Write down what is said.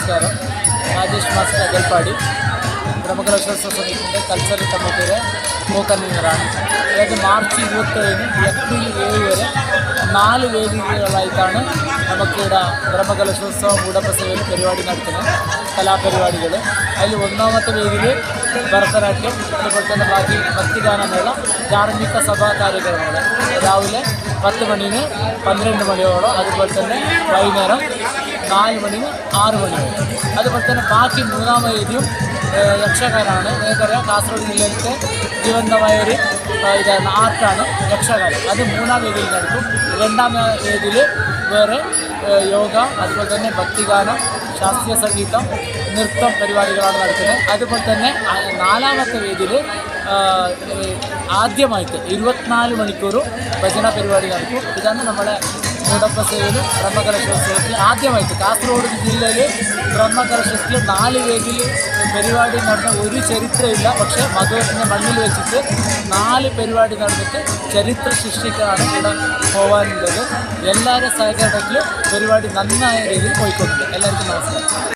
നമസ്കാരം. രാജേഷ് മാസ്റ്റർ അകൽപ്പാടി ബ്രഹ്മകലശോത്സവ സമിതിയുടെ കൾച്ചറൽ കമ്മിറ്റിയുടെ കോ കൺവീനറാണ്. അതായത് മാർച്ച് 27 ഏപ്രിൽ 7 വരെ 4 വേദികളായിട്ടാണ് നമുക്കിവിടെ ബ്രഹ്മകലശോത്സവ മൂടപ്രസവയിൽ പരിപാടി നടത്തുന്നത്. കലാപരിപാടികൾ അതിൽ ഒന്നാമത്തെ വേദിയിൽ ഭരതനാട്യം, അതുപോലെ തന്നെ ബാക്കി ഭക്തിഗാനമേള, ധാർമ്മിക സഭാ കാര്യക്രമങ്ങൾ രാവിലെ 10 മണിന് 12 മണിയോളം, അതുപോലെ തന്നെ വൈകുന്നേരം 4 മണിന് 6 മണിയോളം. അതുപോലെ തന്നെ ബാക്കി മൂന്നാം വേദിയും യക്ഷഗാനാണ്. നിങ്ങൾക്കറിയാം കാസർഗോഡ് ജില്ലയിലത്തെ ജീവന്തമായൊരു ഇതാണ് ആർട്ടാണ് യക്ഷഗാനം. അത് മൂന്നാം വേദിയിൽ നടക്കും. രണ്ടാം വേദിയിൽ വേറെ യോഗ, അതുപോലെ തന്നെ ഭക്തിഗാനം, ശാസ്ത്രീയ സംഗീതം, നൃത്തം പരിപാടികളാണ് നടക്കുന്നത്. അതുപോലെ തന്നെ നാലാമത്തെ വേദിയിൽ ആദ്യമായിട്ട് 24 മണിക്കൂറും ഭജന പരിപാടി നടക്കും. ഇതാണ് നമ്മുടെ മൂടപ്രസവയിലും ബ്രഹ്മകലശോത്സവത്തിൽ ആദ്യമായിട്ട് കാസർഗോഡ് ജില്ലയിൽ ബ്രഹ്മകലശോത്സവത്തിൽ 4 വേദിയിൽ പരിപാടി നടന്ന ഒരു ചരിത്രമില്ല. പക്ഷേ മധുരത്തിൻ്റെ മണ്ണിൽ വെച്ചിട്ട് 4 പരിപാടി നടന്നിട്ട് ചരിത്ര സൃഷ്ടിക്കാനാണ് ഇവിടെ പോകാനുള്ളത്. എല്ലാവരും സഹകരണത്തിൽ പരിപാടി നന്നായ രീതിയിൽ പോയിക്കൊണ്ടിട്ടുണ്ട്. എല്ലാവർക്കും നമസ്കാരം.